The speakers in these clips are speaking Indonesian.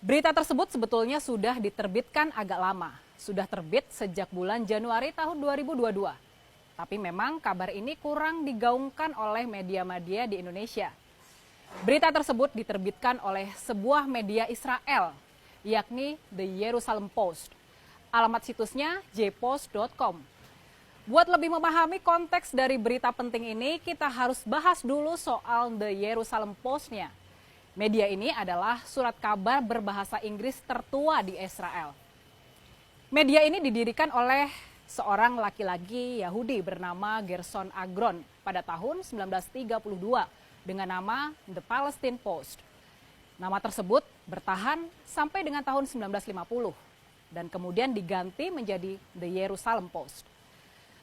Berita tersebut sebetulnya sudah diterbitkan agak lama. Sudah terbit sejak bulan Januari tahun 2022. Tapi memang kabar ini kurang digaungkan oleh media-media di Indonesia. Berita tersebut diterbitkan oleh sebuah media Israel, yakni The Jerusalem Post. Alamat situsnya jpost.com. Buat lebih memahami konteks dari berita penting ini, kita harus bahas dulu soal The Jerusalem Post-nya. Media ini adalah surat kabar berbahasa Inggris tertua di Israel. Media ini didirikan oleh seorang laki-laki Yahudi bernama Gerson Agron pada tahun 1932 dengan nama The Palestine Post. Nama tersebut bertahan sampai dengan tahun 1950 dan kemudian diganti menjadi The Jerusalem Post.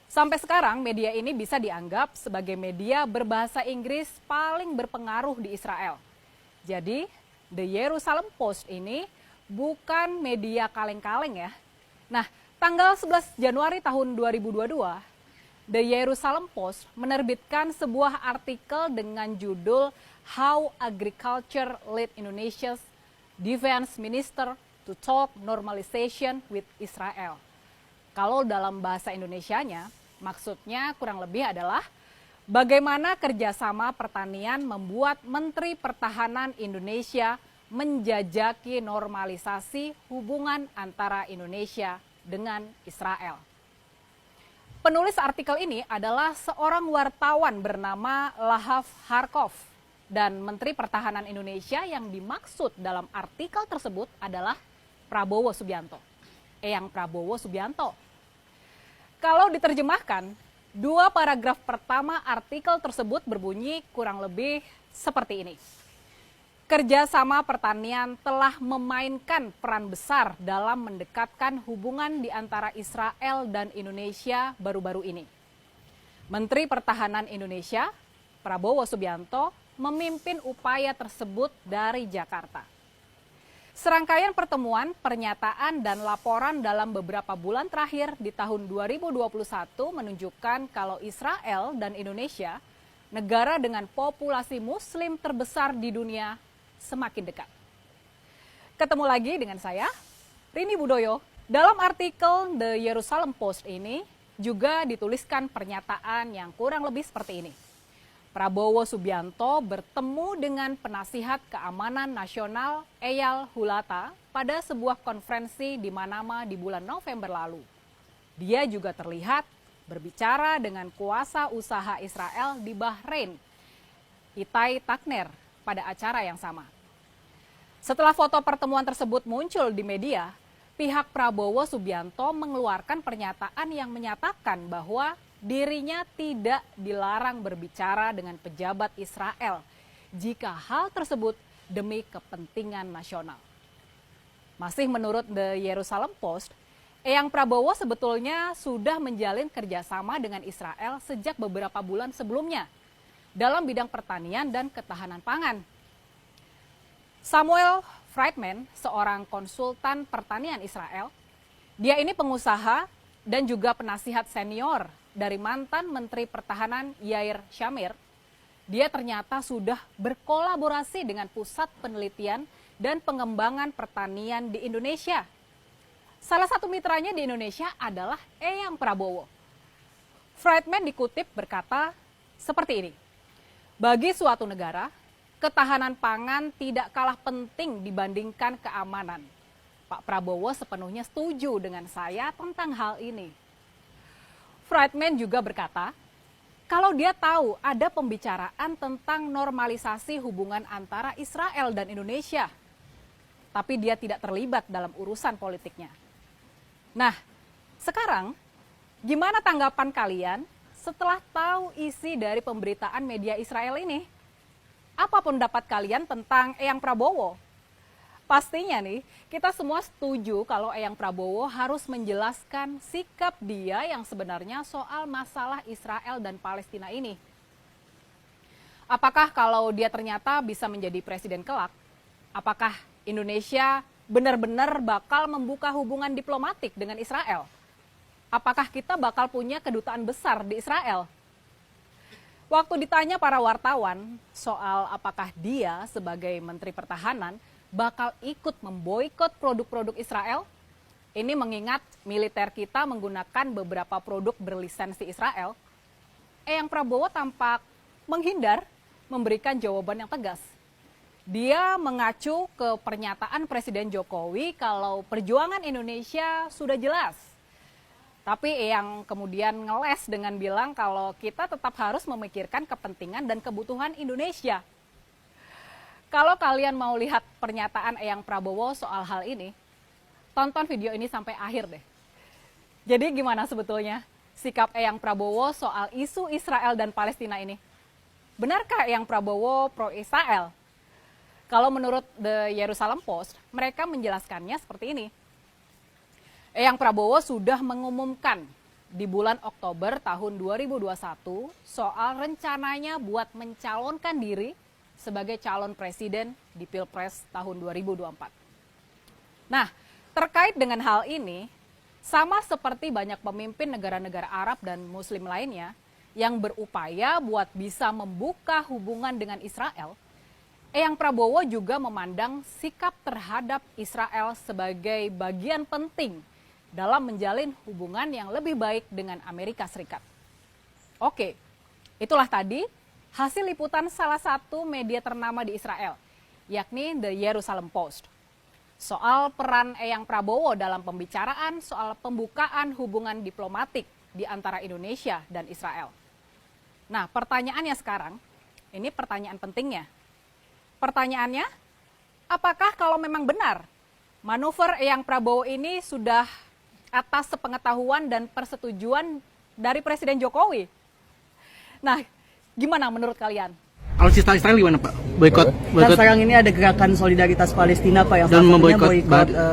Sampai sekarang media ini bisa dianggap sebagai media berbahasa Inggris paling berpengaruh di Israel. Jadi The Jerusalem Post ini bukan media kaleng-kaleng ya. Nah, tanggal 11 Januari tahun 2022, The Jerusalem Post menerbitkan sebuah artikel dengan judul How Agriculture Led Indonesia's Defense Minister to Talk Normalization with Israel. Kalau dalam bahasa Indonesianya, maksudnya kurang lebih adalah bagaimana kerjasama pertanian membuat Menteri Pertahanan Indonesia menjajaki normalisasi hubungan antara Indonesia dengan Israel. Penulis artikel ini adalah seorang wartawan bernama Lahav Harkov dan Menteri Pertahanan Indonesia yang dimaksud dalam artikel tersebut adalah Prabowo Subianto. Eyang Prabowo Subianto. Kalau diterjemahkan, dua paragraf pertama artikel tersebut berbunyi kurang lebih seperti ini. Kerjasama pertanian telah memainkan peran besar dalam mendekatkan hubungan di antara Israel dan Indonesia baru-baru ini. Menteri Pertahanan Indonesia, Prabowo Subianto, memimpin upaya tersebut dari Jakarta. Serangkaian pertemuan, pernyataan, dan laporan dalam beberapa bulan terakhir di tahun 2021 menunjukkan kalau Israel dan Indonesia, negara dengan populasi muslim terbesar di dunia, semakin dekat. Ketemu lagi dengan saya, Rini Budoyo. Dalam artikel The Jerusalem Post ini juga dituliskan pernyataan yang kurang lebih seperti ini. Prabowo Subianto bertemu dengan penasihat keamanan nasional Eyal Hulata pada sebuah konferensi di Manama di bulan November lalu. Dia juga terlihat berbicara dengan kuasa usaha Israel di Bahrain, Itai Takner, pada acara yang sama. Setelah foto pertemuan tersebut muncul di media, pihak Prabowo Subianto mengeluarkan pernyataan yang menyatakan bahwa dirinya tidak dilarang berbicara dengan pejabat Israel jika hal tersebut demi kepentingan nasional. Masih menurut The Jerusalem Post, Eyang Prabowo sebetulnya sudah menjalin kerjasama dengan Israel sejak beberapa bulan sebelumnya dalam bidang pertanian dan ketahanan pangan. Samuel Friedman, seorang konsultan pertanian Israel, dia ini pengusaha dan juga penasihat senior dari mantan Menteri Pertahanan Yair Shamir. Dia ternyata sudah berkolaborasi dengan Pusat Penelitian dan Pengembangan Pertanian di Indonesia. Salah satu mitranya di Indonesia adalah Eyang Prabowo. Friedman dikutip berkata seperti ini. Bagi suatu negara, ketahanan pangan tidak kalah penting dibandingkan keamanan. Pak Prabowo sepenuhnya setuju dengan saya tentang hal ini. Friedman juga berkata, kalau dia tahu ada pembicaraan tentang normalisasi hubungan antara Israel dan Indonesia, tapi dia tidak terlibat dalam urusan politiknya. Nah, sekarang gimana tanggapan kalian setelah tahu isi dari pemberitaan media Israel ini? Apa pendapat kalian tentang Eyang Prabowo? Pastinya nih, kita semua setuju kalau Eyang Prabowo harus menjelaskan sikap dia yang sebenarnya soal masalah Israel dan Palestina ini. Apakah kalau dia ternyata bisa menjadi presiden kelak, apakah Indonesia benar-benar bakal membuka hubungan diplomatik dengan Israel? Apakah kita bakal punya kedutaan besar di Israel? Waktu ditanya para wartawan soal apakah dia sebagai Menteri Pertahanan bakal ikut memboikot produk-produk Israel? Ini mengingat militer kita menggunakan beberapa produk berlisensi Israel. Eyang Prabowo tampak menghindar memberikan jawaban yang tegas. Dia mengacu ke pernyataan Presiden Jokowi kalau perjuangan Indonesia sudah jelas. Tapi Eyang kemudian ngeles dengan bilang kalau kita tetap harus memikirkan kepentingan dan kebutuhan Indonesia. Kalau kalian mau lihat pernyataan Eyang Prabowo soal hal ini, tonton video ini sampai akhir deh. Jadi gimana sebetulnya sikap Eyang Prabowo soal isu Israel dan Palestina ini? Benarkah Eyang Prabowo pro-Israel? Kalau menurut The Jerusalem Post, mereka menjelaskannya seperti ini. Eyang Prabowo sudah mengumumkan di bulan Oktober tahun 2021 soal rencananya buat mencalonkan diri sebagai calon presiden di Pilpres tahun 2024. Nah, terkait dengan hal ini, sama seperti banyak pemimpin negara-negara Arab dan Muslim lainnya yang berupaya buat bisa membuka hubungan dengan Israel, Eyang Prabowo juga memandang sikap terhadap Israel sebagai bagian penting dalam menjalin hubungan yang lebih baik dengan Amerika Serikat. Oke, itulah tadi hasil liputan salah satu media ternama di Israel, yakni The Jerusalem Post. Soal peran Eyang Prabowo dalam pembicaraan soal pembukaan hubungan diplomatik di antara Indonesia dan Israel. Nah, pertanyaannya sekarang, ini pertanyaan pentingnya. Pertanyaannya, apakah kalau memang benar manuver Eyang Prabowo ini sudah atas sepengetahuan dan persetujuan dari Presiden Jokowi? Nah, gimana menurut kalian? Alutsista Israel gimana Pak? Boikot. Nah, sekarang ini ada gerakan solidaritas Palestina Pak yang dan memboikot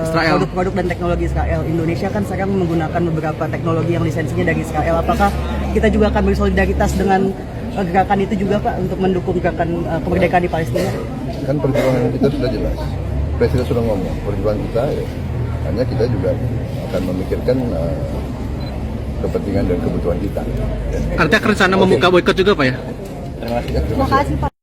Israel. Produk-produk dan teknologi Israel. Indonesia kan sekarang menggunakan beberapa teknologi yang lisensinya dari Israel. Apakah kita juga akan bersolidaritas dengan gerakan itu juga Pak untuk mendukung gerakan kemerdekaan di Palestina? Kan perjuangan kita sudah jelas. Presiden sudah ngomong, perjuangan kita ya, hanya kita juga akan memikirkan kepentingan dan kebutuhan kita. Artinya rencana membuka boikot juga Pak ya? Terima kasih Pak.